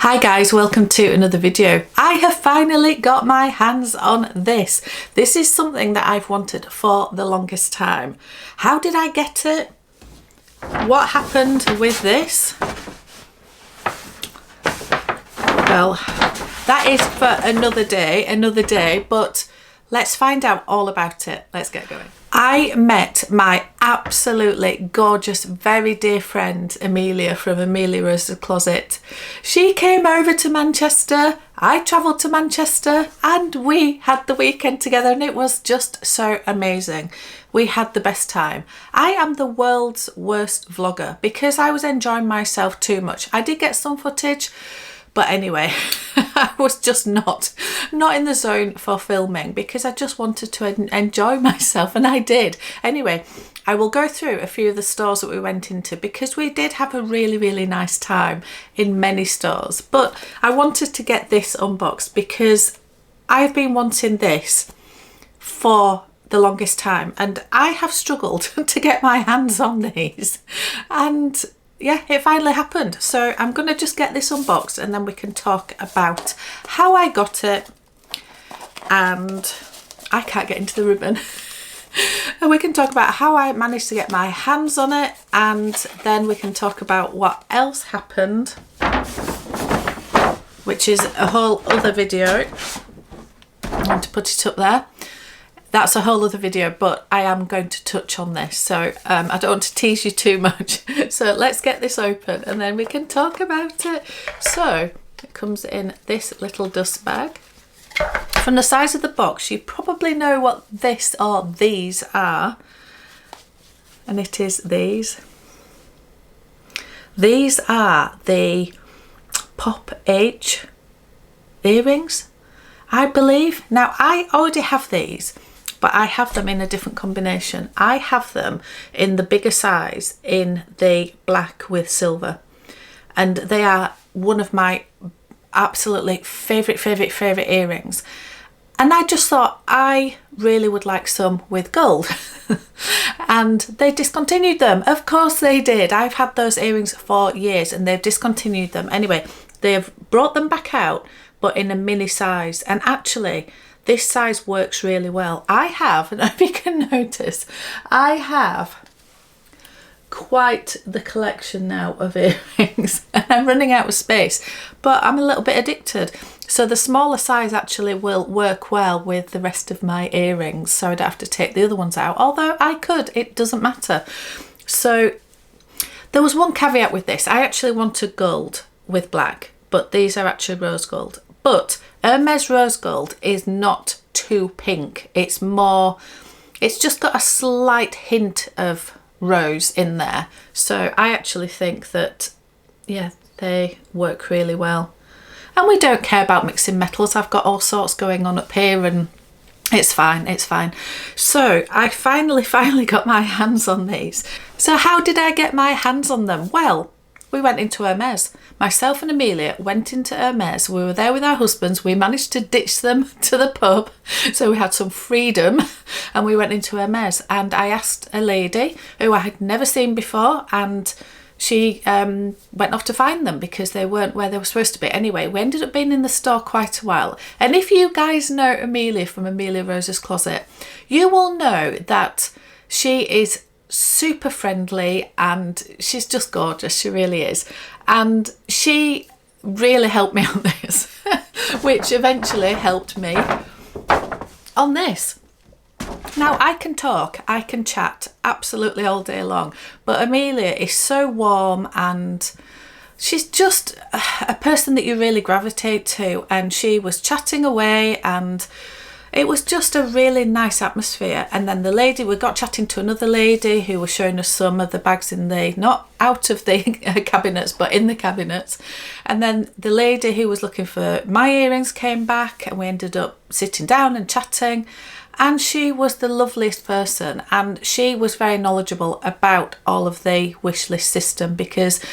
Hi guys, welcome to another video. I have finally got my hands on this. This is something that I've wanted for the longest time. How did I get it? What happened with this? Well, that is for another day, but let's find out all about it. Let's get going. I met my absolutely gorgeous, very dear friend Amelia from Amelia Rose's Closet. She came over to Manchester, I travelled to Manchester, and we had the weekend together and it was just so amazing. We had the best time. I am the world's worst vlogger because I was enjoying myself too much. I did get some footage, but anyway, I was just not in the zone for filming because I just wanted to enjoy myself, and I did. Anyway, I will go through a few of the stores that we went into because we did have a really nice time in many stores. But I wanted to get this unboxed because I've been wanting this for the longest time and I have struggled to get my hands on these, and yeah, it finally happened. So I'm going to just get this unboxed and then we can talk about how I got it, and I can't get into the ribbon. And we can talk about how I managed to get my hands on it, and then we can talk about what else happened, which is a whole other video. I'm going to put it up there. That's a whole other video, but I am going to touch on this, so I don't want to tease you too much. So let's get this open and then we can talk about it. So it comes in this little dust bag. From the size of the box, you probably know what this or these are, and it is these. These are the Pop H earrings, I believe. Now, I already have these, but I have them in a different combination. I have them in the bigger size in the black with silver, and they are one of my absolutely favorite earrings. And I just thought I really would like some with gold. And they discontinued them. Of course they did. I've had those earrings for years and they've discontinued them. Anyway, they've brought them back out, but in a mini size, and actually this size works really well. I have, and if you can notice, I have quite the collection now of earrings, and I'm running out of space, but I'm a little bit addicted. So the smaller size actually will work well with the rest of my earrings, so I don't have to take the other ones out, although I could, it doesn't matter. So there was one caveat with this. I actually wanted gold with black, but these are actually rose gold. But Hermes rose gold is not too pink. It's more, it's just got a slight hint of rose in there. So I actually think that, yeah, they work really well. And we don't care about mixing metals. I've got all sorts going on up here and it's fine, it's fine. So I finally got my hands on these. So how did I get my hands on them? Well, we went into Hermes. Myself and Amelia went into Hermes. We were there with our husbands. We managed to ditch them to the pub, so we had some freedom, and we went into Hermes. And I asked a lady who I had never seen before, and she went off to find them because they weren't where they were supposed to be. Anyway, we ended up being in the store quite a while. And if you guys know Amelia from Amelia Rose's Closet, you will know that she is super friendly and she's just gorgeous. She really is. And she really helped me on this, which eventually helped me on this. Now, I can talk, I can chat absolutely all day long, but Amelia is so warm and she's just a person that you really gravitate to, and she was chatting away and it was just a really nice atmosphere. And then the lady, we got chatting to another lady who was showing us some of the bags in the, not out of the cabinets, but in the cabinets. And then the lady who was looking for my earrings came back and we ended up sitting down and chatting. And she was the loveliest person, and she was very knowledgeable about all of the wish list system because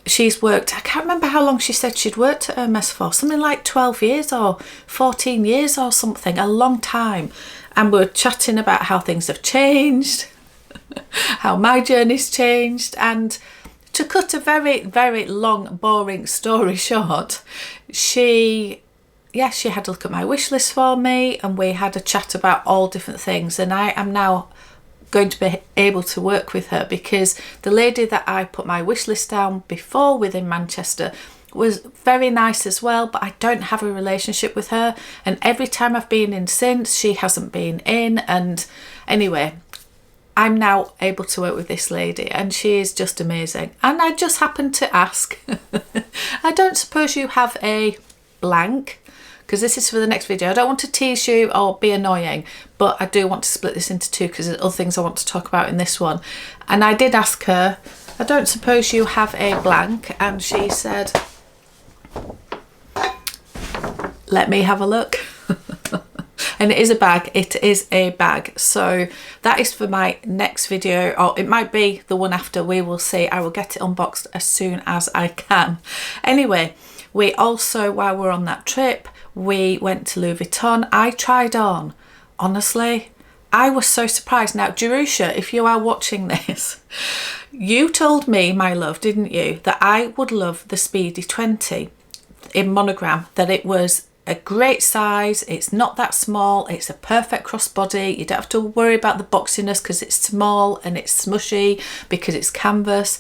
she's worked, I can't remember how long she said she'd worked at Hermes for, something like 12 years or 14 years or something, a long time. And we were chatting about how things have changed, how my journey's changed, and to cut a very, very long, boring story short, she had a look at my wish list for me, and we had a chat about all different things, and I am now going to be able to work with her, because the lady that I put my wish list down before within Manchester was very nice as well, but I don't have a relationship with her, and every time I've been in since, she hasn't been in. And anyway, I'm now able to work with this lady, and she is just amazing. And I just happened to ask, I don't suppose you have a blank, because this is for the next video. I don't want to tease you or be annoying, but I do want to split this into two, because there's other things I want to talk about in this one. And I did ask her, I don't suppose you have a blank, and she said, let me have a look. And it is a bag. It is a bag. So that is for my next video, or it might be the one after. We will see. I will get it unboxed as soon as I can. Anyway, we also, while we're on that trip, we went to Louis Vuitton. I tried on, honestly, I was so surprised. Now, Jerusha, if you are watching this, you told me, my love, didn't you, that I would love the Speedy 20 in monogram, that it was a great size, it's not that small, it's a perfect crossbody, you don't have to worry about the boxiness because it's small, and it's smushy because it's canvas.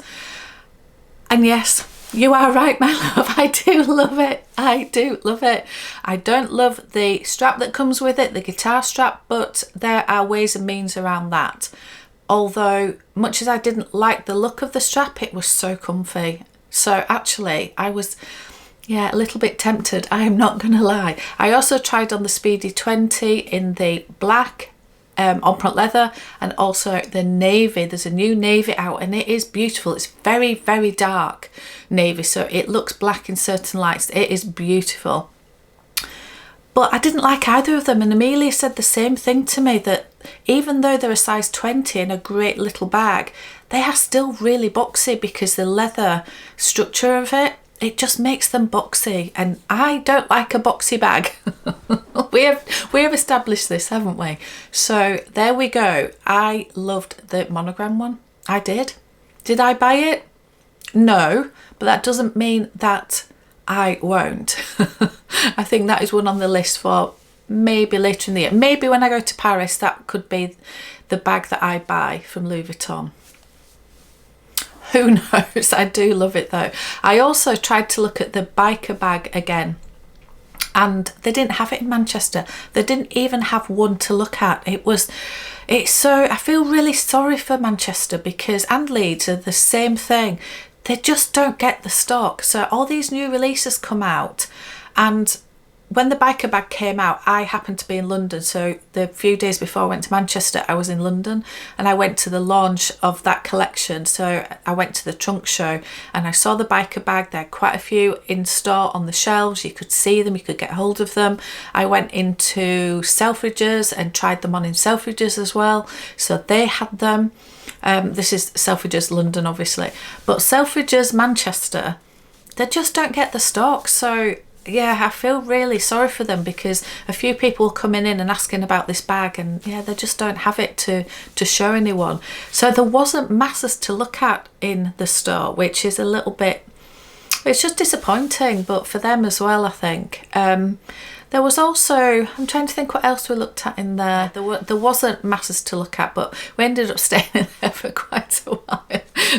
And yes, you are right, my love, I do love it. I do love it. I don't love the strap that comes with it, the guitar strap, but there are ways and means around that. Although, much as I didn't like the look of the strap, it was so comfy. So actually, I was, a little bit tempted, I am not going to lie. I also tried on the Speedy 20 in the black empreinte leather, and also the navy. There's a new navy out, and it is beautiful. It's very, very dark navy, so it looks black in certain lights. It is beautiful. But I didn't like either of them, and Amelia said the same thing to me, that even though they're a size 20 in a great little bag, they are still really boxy, because the leather structure of it just makes them boxy, and I don't like a boxy bag. we have established this, haven't we? So there we go. I loved the monogram one. I did. Did I buy it? No, but that doesn't mean that I won't. I think that is one on the list for maybe later in the year. Maybe when I go to Paris, that could be the bag that I buy from Louis Vuitton. Who knows? I do love it though. I also tried to look at the biker bag again, and they didn't have it in Manchester. They didn't even have one to look at. It's so, I feel really sorry for Manchester, because, and Leeds are the same thing. They just don't get the stock. So all these new releases come out, and when the biker bag came out, I happened to be in London. So the few days before I went to Manchester, I was in London, and I went to the launch of that collection. So I went to the trunk show, and I saw the biker bag. There are quite a few in store on the shelves. You could see them, you could get hold of them. I went into Selfridges and tried them on in Selfridges as well. So they had them. This is Selfridges London, obviously. But Selfridges Manchester, they just don't get the stock. So yeah, I feel really sorry for them, because a few people coming in and asking about this bag, and yeah, they just don't have it to show anyone. So there wasn't masses to look at in the store, which is a little bit, it's just disappointing, but for them as well, I think. There was also, I'm trying to think what else we looked at in there. There wasn't masses to look at, but we ended up staying in there for quite a while.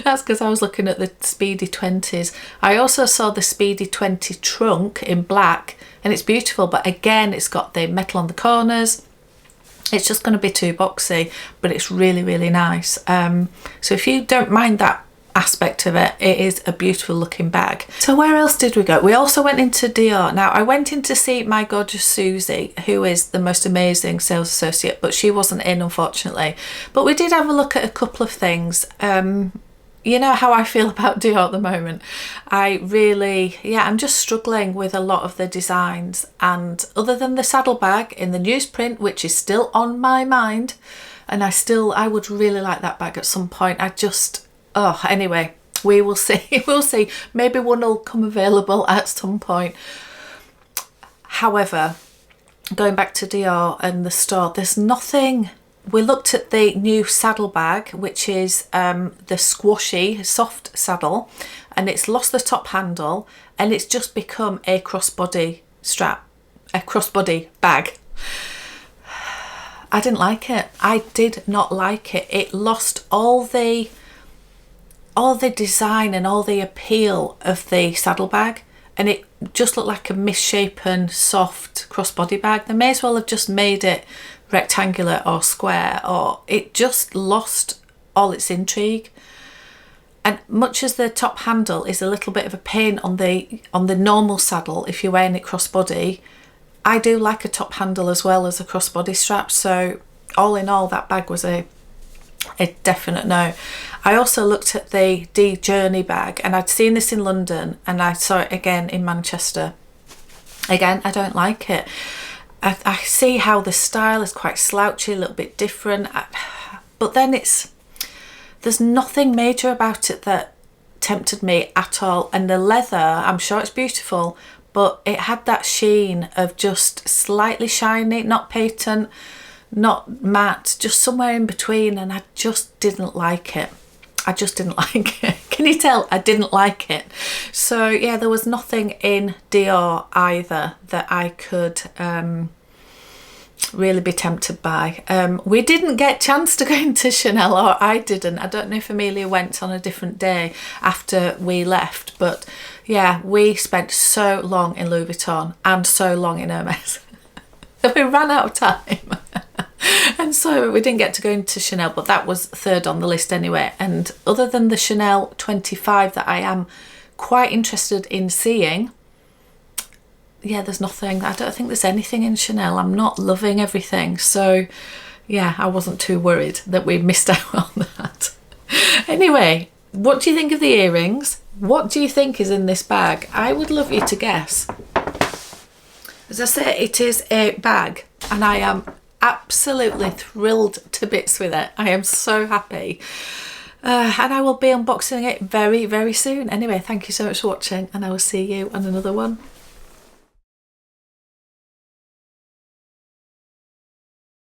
That's because I was looking at the Speedy 20s. I also saw the Speedy 20 trunk in black, and it's beautiful, but again, it's got the metal on the corners. It's just going to be too boxy, but it's really, really nice. So if you don't mind that aspect of it, it is a beautiful looking bag. So where else did we go? We also went into Dior. Now I went in to see my gorgeous Susie, who is the most amazing sales associate, but she wasn't in, unfortunately. But we did have a look at a couple of things. You know how I feel about Dior at the moment. I really, I'm just struggling with a lot of the designs, and other than the saddlebag in the newsprint, which is still on my mind, and I would really like that bag at some point. Anyway, we will see. We'll see. Maybe one will come available at some point. However, going back to Dior and the store, there's nothing we looked at the new saddle bag, which is the squashy soft saddle, and it's lost the top handle and it's just become a crossbody strap, a crossbody bag. I didn't like it. I did not like it. It lost all the design and all the appeal of the saddlebag, and it just looked like a misshapen soft crossbody bag. They may as well have just made it rectangular or square, or it just lost all its intrigue. And much as the top handle is a little bit of a pain on the normal saddle if you're wearing it crossbody, I do like a top handle as well as a crossbody strap. So all in all, that bag was a definite no. I also looked at the D Journey bag, and I'd seen this in London and I saw it again in Manchester. Again, I don't like it. I see how the style is quite slouchy, a little bit different, but then there's nothing major about it that tempted me at all. And the leather, I'm sure it's beautiful, but it had that sheen of just slightly shiny, not patent, not matte, just somewhere in between, and I just didn't like it. I just didn't like it. Can you tell? I didn't like it. So yeah, there was nothing in Dior either that I could really be tempted by. We didn't get a chance to go into Chanel, or I didn't. I don't know if Amelia went on a different day after we left, but yeah, we spent so long in Louis Vuitton and so long in Hermes that we ran out of time. And so we didn't get to go into Chanel, but that was third on the list anyway. And other than the Chanel 25 that I am quite interested in seeing, yeah, there's nothing. I don't think there's anything in Chanel. I'm not loving everything. So yeah, I wasn't too worried that we missed out on that. Anyway, what do you think of the earrings? What do you think is in this bag? I would love you to guess. As I say, it is a bag, and I am absolutely thrilled to bits with it. I am so happy. And I will be unboxing it very, very soon. Anyway, thank you so much for watching, and I will see you on another one.